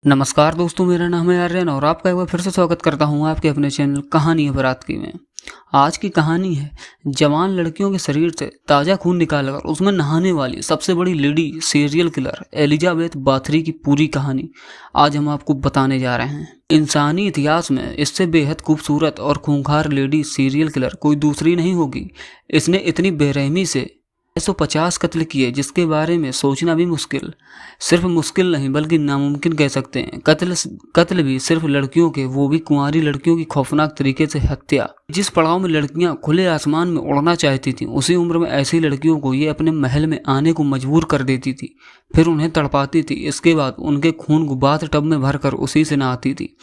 नमस्कार दोस्तों, मेरा नाम है आर्यन और आपका एक बार फिर से स्वागत करता हूं आपके अपने चैनल कहानी है बारात की में। आज की कहानी है जवान लड़कियों के शरीर से ताज़ा खून निकालकर उसमें नहाने वाली सबसे बड़ी lady serial killer Elizabeth Bathory की पूरी कहानी आज हम आपको बताने जा रहे हैं। इंसानी इतिहास में इससे बेहद खूबसूरत और खूंखार लेडी सीरियल किलर कोई दूसरी नहीं होगी। इसने इतनी बेरहमी से 150 कत्ल किए जिसके बारे में सोचना भी मुश्किल, सिर्फ मुश्किल नहीं बल्कि नामुमकिन कह सकते हैं। कत्ल भी सिर्फ लड़कियों के, वो भी कुंवारी लड़कियों की खौफनाक तरीके से हत्या। जिस पड़ाव में लड़कियां खुले आसमान में उड़ना चाहती थीं, उसी उम्र में ऐसी लड़कियों को ये अपने महल में आने को मजबूर कर देती थी, फिर उन्हें तड़पाती थी। इसके बाद उनके खून को बाथ टब में भरकर उसी से नहाती थी,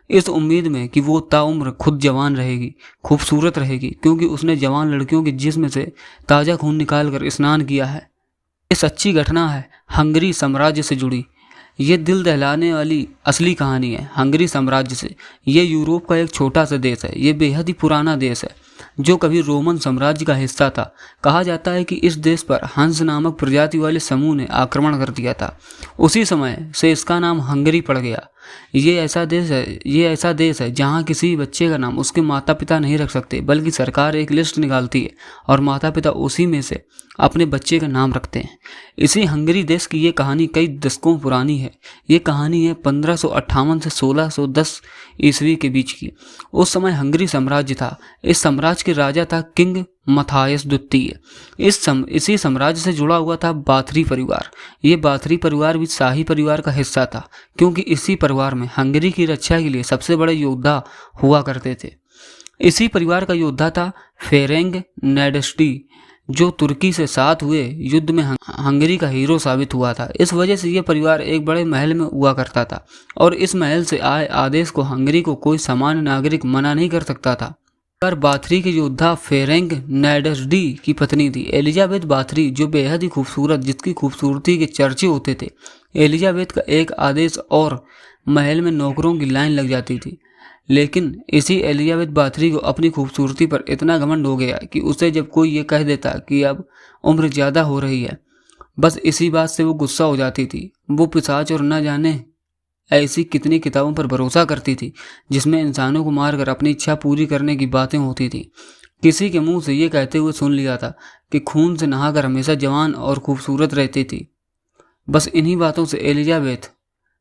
इस उम्मीद में कि वो ताउम्र खुद जवान रहेगी, खूबसूरत रहेगी, क्योंकि उसने जवान लड़कियों के जिस्म से ताज़ा खून निकालकर स्नान किया है। ये सच्ची घटना है हंगरी साम्राज्य से जुड़ी। ये दिल दहलाने वाली असली कहानी है हंगरी साम्राज्य से। ये यूरोप का एक छोटा सा देश है। ये बेहद ही पुराना देश है जो कभी रोमन साम्राज्य का हिस्सा था। कहा जाता है कि इस देश पर हंस नामक प्रजाति वाले समूह ने आक्रमण कर दिया था। उसी समय से इसका नाम हंगरी पड़ गया। ये ऐसा देश है जहाँ किसी बच्चे का नाम उसके माता पिता नहीं रख सकते, बल्कि सरकार एक लिस्ट निकालती है और माता पिता उसी में से अपने बच्चे का नाम रखते हैं। इसी हंगरी देश की ये कहानी कई दशकों पुरानी है। ये कहानी है 1558 से 1610 ईस्वी के बीच की। उस समय हंगरी साम्राज्य था। इस साम्राज्य के राजा था किंग मथायस द्वितीय। इसी साम्राज्य से जुड़ा हुआ था बाथरी परिवार। ये बाथरी परिवार भी शाही परिवार का हिस्सा था, क्योंकि इसी परिवार में हंगरी की रक्षा के लिए सबसे बड़े योद्धा हुआ करते थे। इसी परिवार का योद्धा था फेरेंग नेडस्टी, जो तुर्की से साथ हुए युद्ध में हंगरी का हीरो साबित हुआ था। इस वजह से यह परिवार एक बड़े महल में हुआ करता था और इस महल से आए आदेश को हंगरी को कोई सामान्य नागरिक मना नहीं कर सकता था। बाथरी के योद्धा फेरेंग नेडस्डी की पत्नी थी एलिजाबेथ बाथरी, जो बेहद ही खूबसूरत, जिसकी खूबसूरती के चर्चे होते थे। एलिजाबेथ का एक आदेश और महल में नौकरों की लाइन लग जाती थी। लेकिन इसी एलिजाबेथ बाथरी को अपनी खूबसूरती पर इतना घमंड हो गया कि उसे जब कोई ये कह देता कि अब उम्र ज़्यादा हो रही है, बस इसी बात से वो गुस्सा हो जाती थी। वो पिशाच और न जाने ऐसी कितनी किताबों पर भरोसा करती थी जिसमें इंसानों को मारकर अपनी इच्छा पूरी करने की बातें होती थी। किसी के मुंह से ये कहते हुए सुन लिया था कि खून से नहाकर हमेशा जवान और खूबसूरत रहती थी। बस इन्हीं बातों से एलिजाबेथ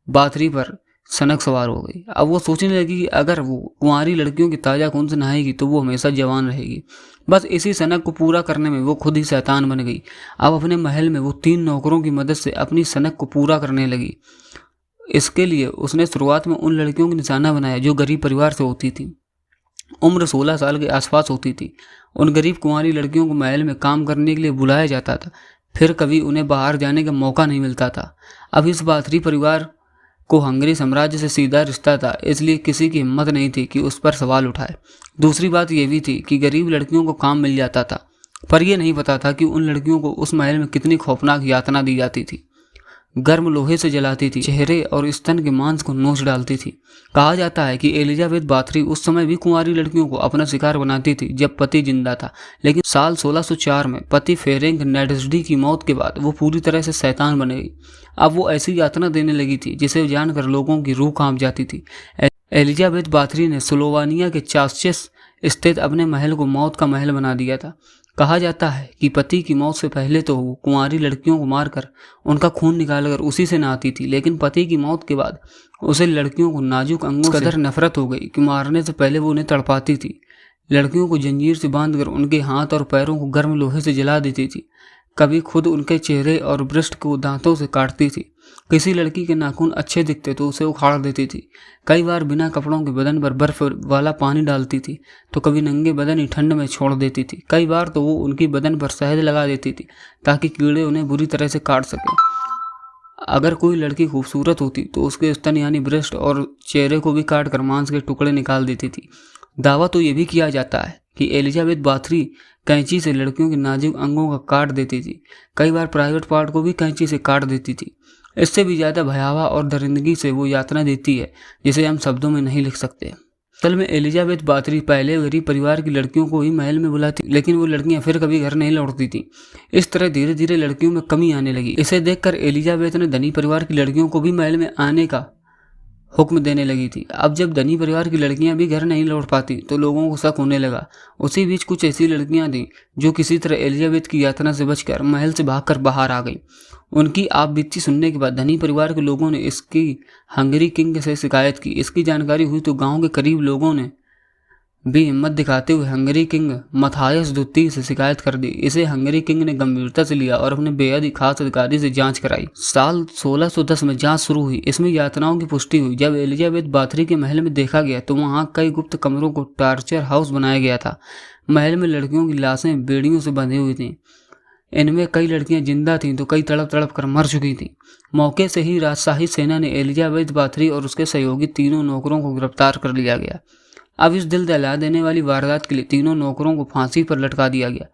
बाथरी पर सनक सवार हो गई। अब वो सोचने लगी कि अगर वो कुंवारी लड़कियों की ताज़ा खून से नहाएगी तो वो हमेशा जवान रहेगी। बस इसी सनक को पूरा करने में वो खुद ही शैतान बन गई। अब अपने महल में वो 3 नौकरों की मदद से अपनी सनक को पूरा करने लगी। इसके लिए उसने शुरुआत में उन लड़कियों को निशाना बनाया जो गरीब परिवार से होती थी, उम्र 16 साल के आसपास होती थी। उन गरीब कुंवारी लड़कियों को महल में काम करने के लिए बुलाया जाता था, फिर कभी उन्हें बाहर जाने का मौका नहीं मिलता था। अब इस बाथरी परिवार को हंगरी साम्राज्य से सीधा रिश्ता था, इसलिए किसी की हिम्मत नहीं थी कि उस पर सवाल उठाए। दूसरी बात यह भी थी कि गरीब लड़कियों को काम मिल जाता था, पर यह नहीं पता था कि उन लड़कियों को उस महल में कितनी खौफनाक यातना दी जाती थी। गर्म लोहे से जलाती थी, चेहरे और स्तन के मांस को नोच डालती थी। कहा जाता है कि एलिजाबेथ बाथरी उस समय भी कुंवारी लड़कियों को अपना शिकार बनाती थी जब पति जिंदा था, लेकिन साल 1604 में पति फेरेंग नेडस्डी की मौत के बाद वो पूरी तरह से शैतान बन गई। अब वो ऐसी यातना देने लगी थी जिसे जानकर लोगों की रूह कांप जाती थी। एलिजाबेथ बाथरी ने स्लोवानिया के चास्चेस स्थित अपने महल को मौत का महल बना दिया था। कहा जाता है कि पति की मौत से पहले तो वो कुंवारी लड़कियों को मारकर उनका खून निकालकर उसी से नहाती थी, लेकिन पति की मौत के बाद उसे लड़कियों को नाजुक अंगों से कदर नफरत हो गई कि मारने से पहले वो उन्हें तड़पाती थी। लड़कियों को जंजीर से बांधकर उनके हाथ और पैरों को गर्म लोहे से जला देती थी। कभी खुद उनके चेहरे और ब्रेस्ट को दांतों से काटती थी। किसी लड़की के नाखून अच्छे दिखते तो उसे उखाड़ देती थी। कई बार बिना कपड़ों के बदन पर बर्फ वाला पानी डालती थी, तो कभी नंगे बदन ही ठंड में छोड़ देती थी। कई बार तो वो उनकी बदन पर शहद लगा देती थी ताकि कीड़े उन्हें बुरी तरह से काट सकें। अगर कोई लड़की खूबसूरत होती तो उसके स्तन यानी ब्रेस्ट और चेहरे को भी काट कर मांस के टुकड़े निकाल देती थी। दावा तो ये भी किया जाता है कि एलिजाबेथ बाथरी कैंची से लड़कियों के नाजुक अंगों का काट देती थी। कई बार प्राइवेट पार्ट को भी कैंची से काट देती थी। इससे भी ज़्यादा भयावह और दरिंदगी से वो यातना देती है जिसे हम शब्दों में नहीं लिख सकते। असल में एलिजाबेथ बाथरी पहले गरीब परिवार की लड़कियों को ही महल में बुलाती, लेकिन वो लड़कियां फिर कभी घर नहीं लौटती थी। इस तरह धीरे धीरे लड़कियों में कमी आने लगी। इसे देखकर एलिजाबेथ ने धनी परिवार की लड़कियों को भी महल में आने का हुक्म देने लगी थी। अब जब धनी परिवार की लड़कियां भी घर नहीं लौट पाती तो लोगों को शक होने लगा। उसी बीच कुछ ऐसी लड़कियां थीं जो किसी तरह एलिजाबेथ की यातना से बचकर महल से भागकर बाहर आ गईं। उनकी आपबीती सुनने के बाद धनी परिवार के लोगों ने इसकी हंगरी किंग से शिकायत की। इसकी जानकारी हुई तो गांव के करीब लोगों ने भी हिम्मत दिखाते हुए हंगरी किंग मथायस द्वितीय से शिकायत कर दी। इसे हंगरी किंग ने गंभीरता से लिया और अपने बेहद ही खास अधिकारी से जांच कराई। साल 1610 में जांच शुरू हुई। इसमें यातनाओं की पुष्टि हुई। जब एलिजाबेथ बाथरी के महल में देखा गया तो वहां कई गुप्त कमरों को टॉर्चर हाउस बनाया गया था। महल में लड़कियों की लाशें बेड़ियों से बंधी हुई थीं। इनमें कई लड़कियां जिंदा थीं तो कई तड़प तड़प कर मर चुकी थीं। मौके से ही राजशाही सेना ने एलिजाबेथ बाथरी और उसके सहयोगी तीनों नौकरों को गिरफ्तार कर लिया गया। अब इस दिल दहला देने वाली वारदात के लिए तीनों नौकरों को फांसी पर लटका दिया गया।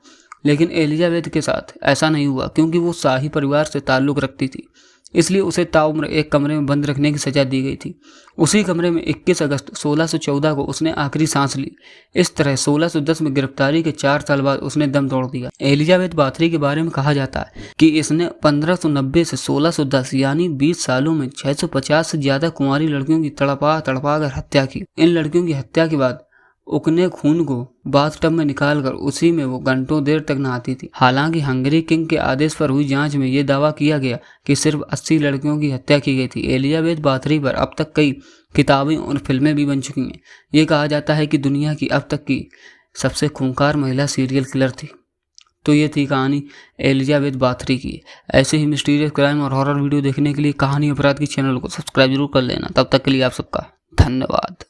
लेकिन एलिजाबेथ के साथ ऐसा नहीं हुआ क्योंकि वो शाही परिवार से ताल्लुक़ रखती थी, इसलिए उसे ताउम्र एक कमरे में बंद रखने की सजा दी गई थी। उसी कमरे में 21 अगस्त 1614 को उसने आखिरी सांस ली। इस तरह 1610 में गिरफ्तारी के 4 साल बाद उसने दम तोड़ दिया। एलिजाबेथ बाथरी के बारे में कहा जाता है कि इसने 1590 से 1610 यानी 20 सालों में 650 से ज़्यादा कुंवारी लड़कियों की तड़पा कर हत्या की। इन लड़कियों की हत्या के बाद उकने खून को बाथटब में निकालकर उसी में वो घंटों देर तक नहाती थी। हालांकि हंगरी किंग के आदेश पर हुई जांच में ये दावा किया गया कि सिर्फ 80 लड़कियों की हत्या की गई थी। एलिजाबेथ बाथरी पर अब तक कई किताबें और फिल्में भी बन चुकी हैं। ये कहा जाता है कि दुनिया की अब तक की सबसे खूंखार महिला सीरियल किलर थी। तो ये थी कहानी एलिजाबेथ बाथरी की। ऐसे ही मिस्टीरियस क्राइम और हॉरर वीडियो देखने के लिए कहानी अपराध की चैनल को सब्सक्राइब जरूर कर लेना। तब तक के लिए आप सबका धन्यवाद।